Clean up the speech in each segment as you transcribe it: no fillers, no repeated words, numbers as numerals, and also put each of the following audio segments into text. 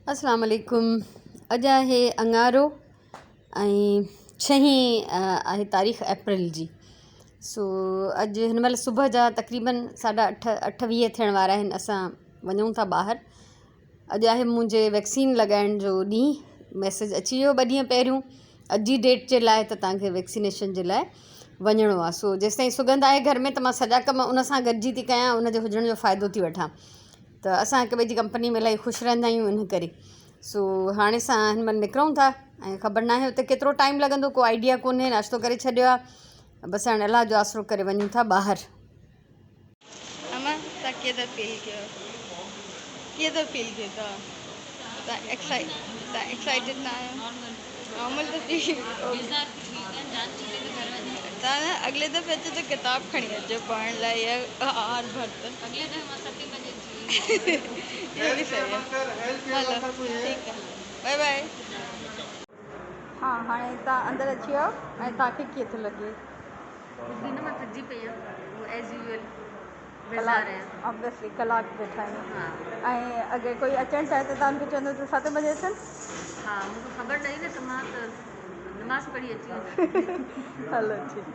अस्सलाम वालेकुम। अॼु आहे अंगारो ऐं 6 आहे तारीख़ अप्रैल जी। सो अॼु हिन महिल सुबुह जा तक़रीबन 8:30 थियण वारा आहिनि। असां वञूं था ॿाहिरि। अॼु आहे मुंहिंजे वैक्सीन लॻाइण जो ॾींहुं। मैसेज अची वियो 2 ॾींहं पहिरियों अॼु जी डेट जे लाइ त तव्हांखे वैक्सीनेशन जे लाइ वञिणो आहे। सो जेसिताईं सुगंध आहे घर में त मां सॼा कम उन सां गॾिजी थी कयां, उनजे हुजण जो फ़ाइदो थी वठां। त असां हिक ॿिए जी कंपनी में इलाही ख़ुशि रहंदा आहियूं इन करे। सो हाणे असां हिन महिल निकिरूं था ऐं ख़बर न आहे हुते केतिरो टाइम लॻंदो, को आइडिया कोन्हे। नाश्तो करे छॾियो आहे, बसि हाणे अलाह जो आसरो करे वञूं था ॿाहिरि। अमा तव्हां कीअं फील कयो तव्हां एक्साइटेड न आहियो? नॉर्मल तव्हां अॻिले दफ़े अचो त किताब खणी अचो पढ़ण लाइ या आर भर अॻिले दफ़े मां 7 बजे इहो बि सही आहे। हलो ठीकु आहे, बाय बाय। हा हाणे तव्हां अंदरि अची वियो ऐं तव्हांखे कीअं थो लॻे? मां थकिजी पई आहियां एज़ यूजुअल। ऑब्वियसली कलाकु वेठा आहियूं ऐं अगरि कोई अचणु चाहे त तव्हांखे चवंदो त 7 बजे अचनि? हा, मूंखे ख़बर न हुई न त मां त नमाज़ पढ़ी अची वञा। हलो ठीकु।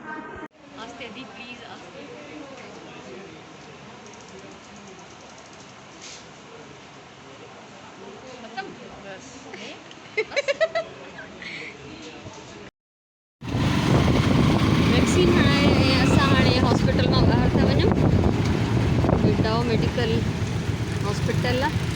आस्ते दी प्लीज़ आस्ते। वैक्सीन हणाए ऐं असां हाणे हॉस्पिटल मां ॿाहिरि था वञूं। डाउ मेडिकल हॉस्पिटल आहे।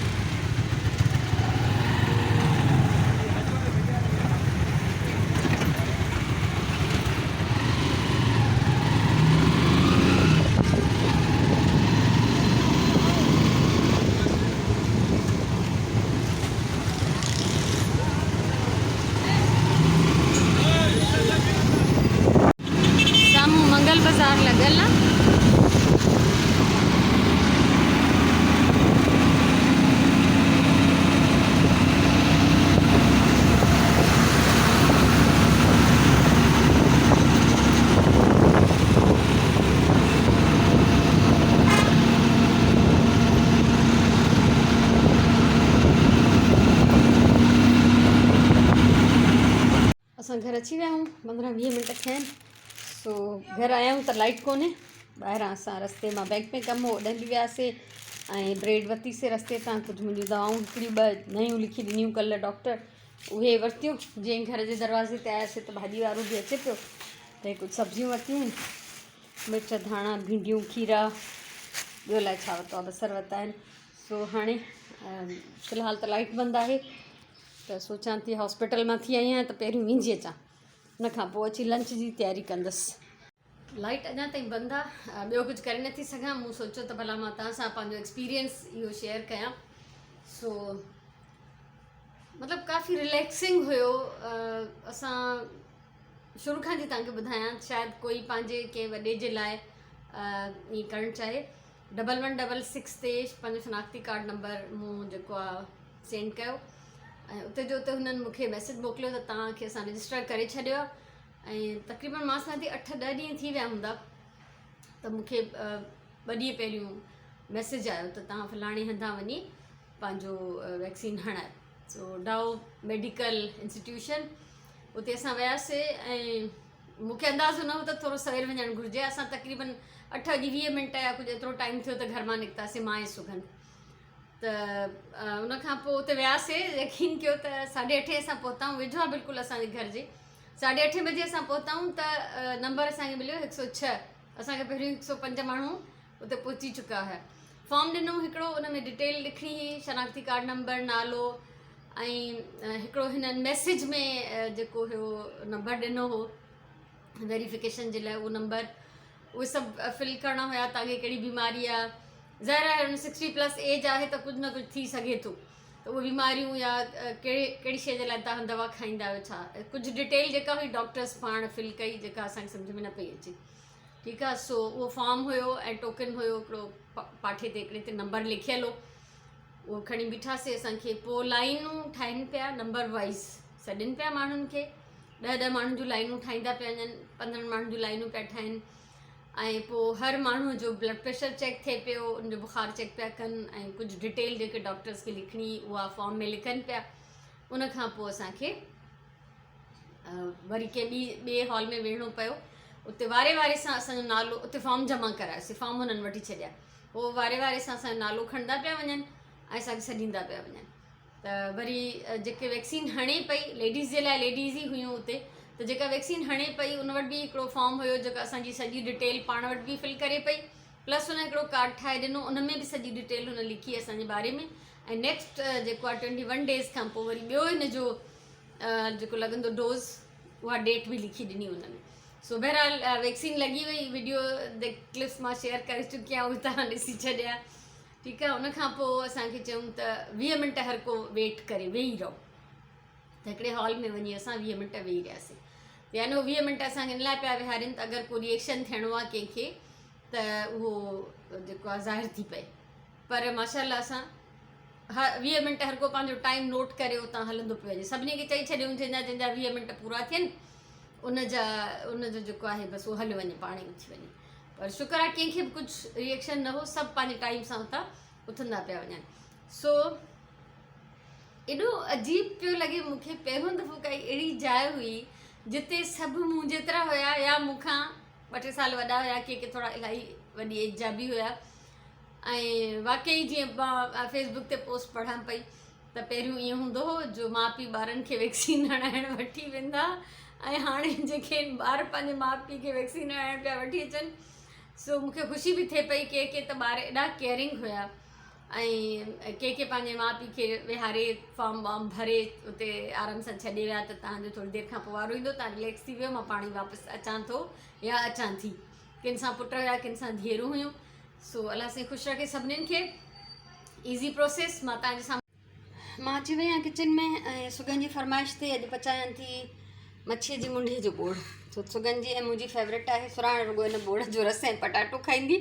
साम्हूं मंगल बाज़ार लॻल आहे। असां घर अची विया आहियूं, 15-20 मिंट थिया आहिनि। सो घर आया आहियूं त लाइट कोन्हे। ॿाहिरां असां रस्ते मां बैंक में कमु हो ओॾे बि वियासीं ऐं ब्रेड वरितीसीं रस्ते तां। कुझु मुंहिंजियूं दवाऊं हिकिड़ी 2 नयूं लिखी ॾिनियूं कल्ह डॉक्टर, उहे वरितियूं। जीअं घर जे दरवाज़े ते आयासीं त भाॼी वारो बि अचे पियो त कुझु सब्जियूं वरितियूं आहिनि, मिर्च, धाणा, भिंडियूं, खीरा, ॿियो अलाए छा वरितो आहे, बसर वरिता आहिनि। सो हाणे फ़िलहालु त लाइट बंदि आहे त सोचां थी हॉस्पिटल मां थी आई आहियां त पहिरियों वेंदी अचां, उन खां पोइ अची लंच जी तयारी कंदसि। लाइट अञा ताईं बंदि आहे, ॿियो कुझु करे नथी सघां। मूं सोचियो त भला मां तव्हां सां पंहिंजो एक्सपीरियंस इहो शेयर कयां। सो मतिलबु काफ़ी रिलैक्सिंग हुयो। असां शुरू खां थी तव्हांखे ॿुधायां, शायदि कोई पंहिंजे कंहिं वॾे जे लाइ ईअं करणु चाहे। 1166 ते पंहिंजो शनाख्ती कार्ड नंबर मूं जेको आहे सेंड कयो ऐं उते जो उते हुननि मूंखे मैसेज मोकिलियो त तव्हांखे असां रजिस्टर करे छॾियो आहे। ऐं तक़रीबन मां सां 8-10 ॾींहं थी विया हूंदा त मूंखे 2 ॾींहं पहिरियों मैसेज आयो त तव्हां फलाणे हंधा वञी पंहिंजो वैक्सीन हणायो। सो डाउ मेडिकल इंस्टीट्यूशन, उते असां वियासीं ऐं मूंखे अंदाज़ो न हो त थोरो सवेर वञणु घुरिजे। असां तक़रीबन 8-20 मिंट या कुझु एतिरो टाइम थियो त घर मां निकितासीं, मां ऐं सुगंध। त उन खां पोइ उते वियासीं, यकीन कयो त 8:30 असां पहुताऊं। वेझो आहे बिल्कुलु असांजे घर जे। 8:30 बजे असां पहुताऊं त नंबर असांखे मिलियो 106। असांखे पहिरियों 105 माण्हू उते पहुची चुका हुआ। फॉर्म ॾिनो हिकिड़ो, उन में डिटेल लिखणी हुई, शनाख्ती कार्ड नंबर, नालो ऐं हिकिड़ो हिननि मैसेज में जेको हुयो नंबर ॾिनो हो वेरिफिकेशन जे लाइ, उहो नंबर, उहे सभु फिल करणा हुया। तव्हांखे कहिड़ी बीमारी आहे, ज़ाहिर आहे 60+ एज आहे त कुझु न कुझु थी सघे थो, त उहे बीमारियूं या कहिड़ी शइ जे लाइ तव्हां दवा खाईंदा आहियो, छा कुझु डिटेल जेका हुई डॉक्टर्स पाण फिल कई, जेका असांखे सम्झ में न पई अचे। ठीकु आहे। सो उहो फॉर्म हुयो ऐं टोकन हुयो हिकिड़ो पाठे ते हिकिड़े ते नंबर लिखियलु हो, उहो खणी बीठासीं। असांखे पोइ लाइनूं ठाहिनि पिया नंबर वाइज़, सॾनि पिया माण्हुनि खे, 10-10 माण्हुनि जूं लाइनूं ठाहींदा पिया वञनि, 15 माण्हुनि जूं लाइनूं पिया ठाहिनि। ऐं पोइ हर माण्हूअ जो ब्लड प्रेशर चेक थिए पियो, उनजो बुखार चेक पिया कनि ऐं कुझु डिटेल जेके डॉक्टर्स खे लिखणी उहा फॉर्म में लिखनि पिया। उन खां पोइ असांखे वरी कंहिं ॿिए हॉल में वेहणो पियो। उते वारे वारे सां असांजो नालो, उते फॉर्म जमा करायोसीं, फॉर्म हुननि वठी छॾिया, पोइ वारे वारे सां असांजो नालो खणंदा पिया वञनि ऐं असांखे सॾींदा पिया वञनि। त वरी जेके वैक्सीन हणे पई लेडीज़ जे लाइ, लेडीज़ ई हुयूं उते, त जेका वैक्सीन हणे पई उन वटि बि हिकिड़ो फॉर्म हुयो जेका असांजी सॼी डिटेल पाण वटि बि फिल करे पई, प्लस हुन हिकिड़ो कार्ड ठाहे ॾिनो, उन में बि सॼी डिटेल हुन लिखी असांजे बारे में। ऐं नेक्स्ट जेको आहे 21 डेज़ खां पोइ वरी ॿियो हिन जो जेको लॻंदो डोज़, उहा डेट बि लिखी ॾिनी हुन में। सो बहरहाल वैक्सीन लॻी वई, वीडियो क्लिप्स मां शेयर करे चुकी आहियां, उहे तव्हां ॾिसी छॾिया, ठीकु आहे। उनखां पोइ असांखे चयूं त 20 मिंट हर को वेट करे वेही रहो, त हिकिड़े हॉल में वञी असां 20 मिंट वेही रहियासीं। यानी 20 मिंट असांखे इन लाइ पिया विहारिनि त अगरि को रिएक्शन थियणो आहे कंहिंखे त उहो जेको आहे ज़ाहिर थी पए। पर माशाल्लाह असां 20 मिंट हर को पंहिंजो टाइम नोट करे उतां हलंदो पियो वञे। सभिनी खे चई छॾियूं जंहिंजा 20 मिंट पूरा थियनि उनजो जेको आहे बसि उहो हली वञे, पाण ई उथी वञे। पर शुक्र आहे कंहिंखे बि कुझु रिएक्शन न हो, सभु पंहिंजे टाइम सां उतां उथंदा पिया वञनि। सो एॾो अजीब पियो लॻे मूंखे, पहिरियों दफ़ो काई अहिड़ी जाइ हुई जिते सभु मूं जेतिरा हुया या मूंखां 2-3 साल वॾा हुया, के थोरा इलाही वॾी एज जा बि हुया। ऐं वाक़ई जीअं मां फेसबुक ते पोस्ट पढ़ां पई त पहिरियों ईअं हूंदो हो जो माउ पीउ ॿारनि खे वैक्सीन हणाइण वठी वेंदा, ऐं हाणे जेके ॿार पंहिंजे माउ पीउ खे वैक्सीन हणाइण पिया वठी अचनि। सो मूंखे ख़ुशी बि थिए पई के त ॿार एॾा केयरिंग हुया, ऐं के पंहिंजे माउ पीउ खे विहारे फॉर्म वॉर्म भरे उते आराम सां छॾे विया त तव्हांजो थोरी देरि खां पोइ वारो ईंदो, तव्हां रिलैक्स थी वियो, मां पाणी वापसि अचां थो या अचां थी। किन सां पुट हुया, किन सां धीअरूं हुयूं। सो अलाह साईं ख़ुशि रखे सभिनीनि खे। Easy process. मां तव्हांजे साम्हूं मां अची वई आहियां किचन में, ऐं सुगन जी फरमाइश ते अॼु पचायां थी मच्छीअ जी मुंडी जो बोड़। छो सुगन जी ऐं मुंहिंजी फेवरेट आहे, सुराण रुॻो हिन बोड़ जो रस ऐं पटाटो खाईंदी।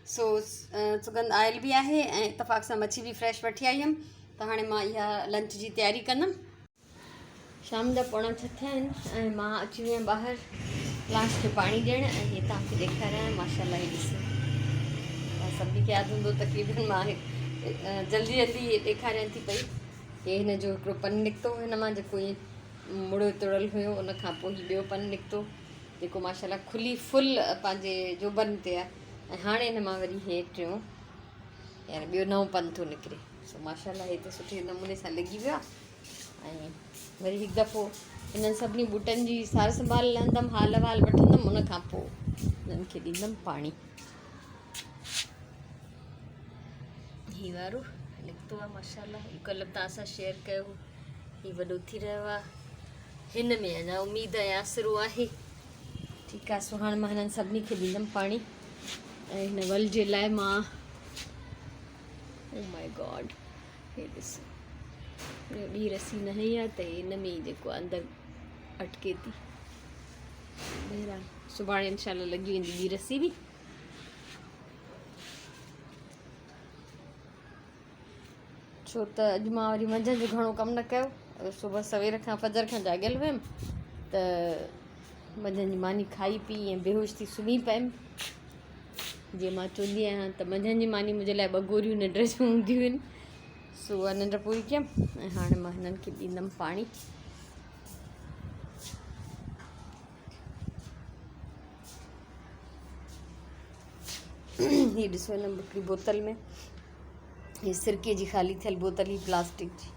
सो सुगंध आयल बि आहे ऐं इतफ़ाक़ सां मच्छी बि फ्रेश वठी आई हुयमि, त हाणे मां इहा लंच जी तयारी कंदमि। शाम जा 6:45 थिया आहिनि ऐं मां अची वई आहियां ॿाहिरि प्लांट्स खे पाणी ॾियणु, ऐं हीअ तव्हांखे ॾेखारियां माशाल्लाह। ही ॾिसो, सभिनी खे यादि हूंदो तक़रीबन मां जल्दी जल्दी ॾेखारियां थी पई। हे हिन जो हिकिड़ो पन निकितो हिन मां, जेको ईअं मुड़ियो तुड़ियल हुयो, उन खां पोइ हीउ ॿियो पन निकितो जेको माशाल्लाह खुली फुल पंहिंजे जोबन ते आहे। ऐं हाणे हिन मां वरी हे टियों यानी ॿियो नओं पन थो निकिरे। सो माशाल्लाह हिते सुठे नमूने सां लॻी वियो आहे। ऐं वरी हिकु दफ़ो हिननि सभिनी ॿूटनि जी सार संभाल लहंदमि, हाल अहिवाल वठंदमि, उन खां पोइ हिननि खे ॾींदमि पाणी। ही वारो निकितो आहे माशाल्लाह, ही कल्ह तव्हां सां शेयर कयो, ही वॾो थी रहियो आहे। हिन में अञा उमेदु आहे आसिरो आहे, ठीकु आहे। सो हाणे मां हिननि सभिनी खे ॾींदमि पाणी। ऐं हिन वल जे लाइ मां ओ माय गॉड, हे ॾिसो, ॿी रसी न हई आहे त हिन में ई जेको आहे अंदरि अटके थी। बहरहाल सुभाणे इंशाल्लाह लॻी वेंदी ॿी रसी बि। छो त अॼु मां वरी मंझंदि जो घणो कमु न कयो, सुबुह सवेर खां फजर खां जाॻियल हुयमि, त मंझंदि जी मानी खाई पी ऐं बेहोश थी सुम्ही पियमि। जीअं मां चवंदी आहियां त मंझंदि जी मानी मुंहिंजे लाइ 2 गोरियूं निंड जूं हूंदियूं आहिनि। सो उहा निंड पूरी कयमि ऐं हाणे मां हिननि खे ॾींदमि पाणी। हीअ ॾिसो, हिन हिकिड़ी बोतल में हीअ सिरके जी ख़ाली थियल बोतल, ही प्लास्टिक जी,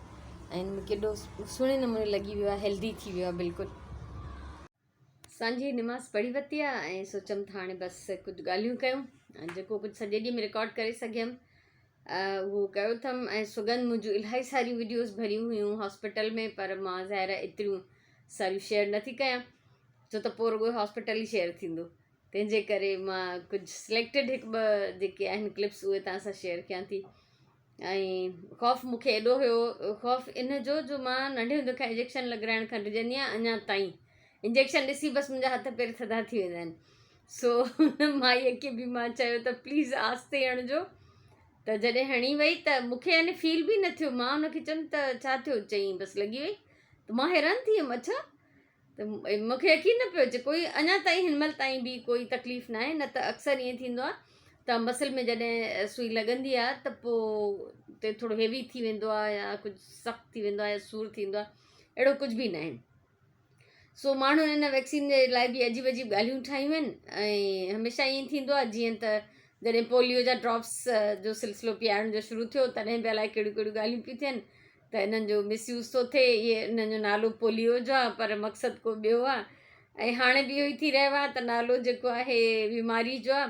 ऐं हिन में केॾो सुहिणे नमूने लॻी वियो आहे, हेल्दी थी वियो आहे बिल्कुलु। सांझी निमाज़ पढ़ी वरिती आहे ऐं सोचियमि त हाणे बसि कुझु ॻाल्हियूं कयूं, ऐं जेको कुझु सॼे ॾींहं में रिकॉर्ड करे सघियमि उहो कयो अथमि। ऐं सुगंध मुंहिंजूं इलाही सारियूं वीडियोज़ भरियूं हुयूं हॉस्पिटल में, पर मां ज़ाहिर एतिरियूं सारियूं शेयर नथी कयां, छो त पोइ रुॻो हॉस्पिटल ई शेयर थींदो। तंहिंजे करे मां कुझु सिलेक्टेड 1-2 जेके आहिनि क्लिप्स उहे तव्हां सां शेयर कयां थी। ऐं ख़ौफ़ मूंखे एॾो हुयो, ख़ौफ़ इन जो मां नंढे हूंदे खां इंजेक्शन लॻाइण खां डिॼंदी आहियां, अञा ताईं इंजेक्शन ॾिसी बसि मुंहिंजा हथ पेर थधा थी वेंदा आहिनि। सो हुन माईअ खे बि मां चयो त प्लीज़ आस्ते हणिजो। त जॾहिं हणी वई त मूंखे यानी फील बि न थियो। मां हुनखे चयमि त छा थियो, चयईं बसि लॻी वई। त मां हैरान थी वियमि, अच्छा त मूंखे यकीन न पियो अचे कोई अञा ताईं हिन महिल ताईं बि कोई तकलीफ़ न आहे, न त अक्सर ईअं थींदो आहे त मसल में जॾहिं सुई लॻंदी आहे त पोइ ते थोरो हेवी थी वेंदो आहे या कुझु सख़्तु थी वेंदो आहे या सूरु थींदो आहे, अहिड़ो कुझु बि न आहे। सो माण्हू हिन वैक्सीन जे लाइ बि अजीब अजीब ॻाल्हियूं ठाहियूं आहिनि ऐं हमेशह ईअं थींदो आहे जीअं त जॾहिं पोलियो जा ड्रॉप्स जो सिलसिलो पीआरण जो शुरू थियो तॾहिं बि अलाए कहिड़ियूं कहिड़ियूं ॻाल्हियूं पियूं थियनि त हिननि जो मिसयूज़ थो थिए, इहे हिननि जो नालो पोलियो जो आहे पर मक़सदु को ॿियो आहे, ऐं हाणे बि इहो ई थी रहियो आहे त नालो जेको आहे बीमारी जो आहे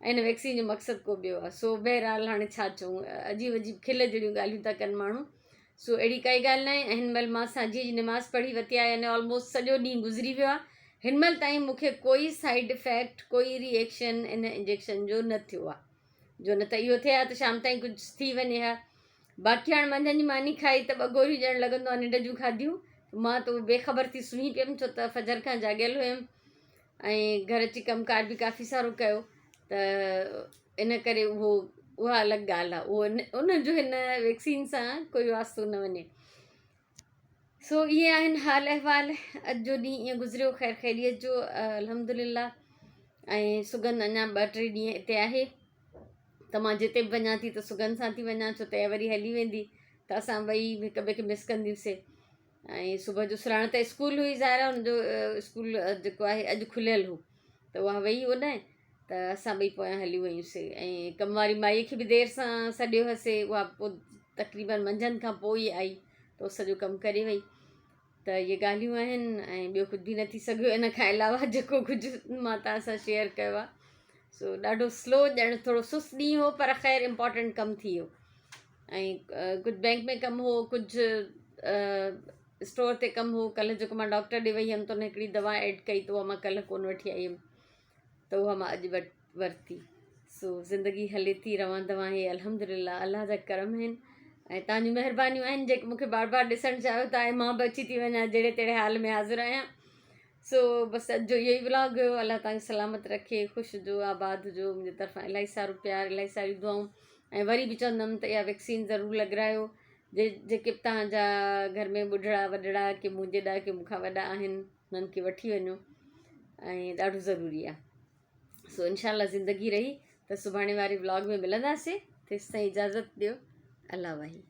ऐं हिन वैक्सीन जो मक़सदु को ॿियो आहे। सो बहरहाल हाणे छा चऊं, अजीब अजीब खिल जहिड़ियूं ॻाल्हियूं था कनि माण्हू। सो अहिड़ी काई ॻाल्हि न आहे। ऐं हिन महिल मां साझी जी निमाज़ पढ़ी वरिती आहे, यानी ऑलमोस्ट सॼो ॾींहुं गुज़री वियो आहे, हिन महिल ताईं मूंखे कोई साइड इफ़ेक्ट कोई रिएक्शन इन इंजेक्शन जो न थियो आहे, जो न त इहो थिए हा त शाम ताईं कुझु थी वञे हा। बाक़ी हाणे मंझंदि जी मानी खाई त 2 गोरियूं ॼणु लॻंदो आहे निंड जूं खाधियूं, मां त बेख़बर थी सुम्ही पियमि छो त फजर खां जाॻियल हुयमि ऐं घर अची कमकार बि काफ़ी सारो कयो, त इन करे उहा अलॻि ॻाल्हि आहे, उनजो हिन वैक्सीन सां कोई वास्तो न वञे। सो इहे आहिनि हाल अहिवाल, अॼु जो ॾींहुं ईअं गुज़रियो ख़ैर ख़ैरियत जो अल्हम्दुलिल्लाह। ऐं सुगन अञा 2-3 ॾींहं हिते आहे त मां जिते बि वञा थी त सुगन सां थी वञा, छो त इहा वरी हली वेंदी त असां ॿई हिक ॿिए खे मिस कंदियूंसीं। ऐं सुबुह जो सुराण त स्कूल हुई ज़ाहिरा, हुनजो स्कूल जेको आहे अॼु खुलियल हो त उहा वई होॾां त असां ॿई पोयां हली वयूंसीं। ऐं कम वारी माईअ खे बि देरि सां सॾियो हुअसीं, उहा पोइ तक़रीबन मंझंदि खां पोइ ई आई त सॼो कमु करे वई। त इहे ॻाल्हियूं आहिनि ऐं ॿियो कुझु बि न थी सघियो इन खां अलावा जेको कुझु मां तव्हां सां शेयर कयो आहे। सो ॾाढो स्लो ॼण थोरो सुस्त ॾींहुं हो पर ख़ैर इम्पॉर्टेंट कमु थी वियो। ऐं कुझु बैंक में कमु हो, कुझु स्टोर ते कमु हो। कल्ह जेको मां डॉक्टर ॾे वई हुअमि त हुन हिकिड़ी दवा ऐड कई त उहा मां कल्ह कोन वठी आई हुअमि, त उहा मां अॼु वरिती। सो ज़िंदगी हले थी रवां दवा हे अल्हम्दुलिल्लाह, अलाह जा करम आहिनि ऐं तव्हांजूं महिरबानियूं आहिनि जेके मूंखे बार बार ॾिसणु चाहियो था ऐं मां बि अची थी वञा जहिड़े तहिड़े हाल में हाज़िर आहियां। सो बसि अॼु जो इहो ई व्लॉग हुयो। अलाह तव्हांखे सलामत रखे, ख़ुशि हुजो, आबाद हुजो। मुंहिंजे तरफ़ां इलाही सारो प्यार, इलाही सारियूं दुआऊं। ऐं वरी बि चवंदमि त इहा वैक्सीन ज़रूरु लॻारायो, जेके बि तव्हांजा घर में ॿुढड़ा वॾड़ा के मूं जेॾा के मूंखां वॾा आहिनि उन्हनि खे वठी वञो ऐं ॾाढो ज़रूरी आहे। सो इंशाल्लाह ज़िंदगी रही त सुभाणे वारे व्लॉग में मिलंदासीं। तेसि ताईं इजाज़त ॾियो। अल्लाह वाही।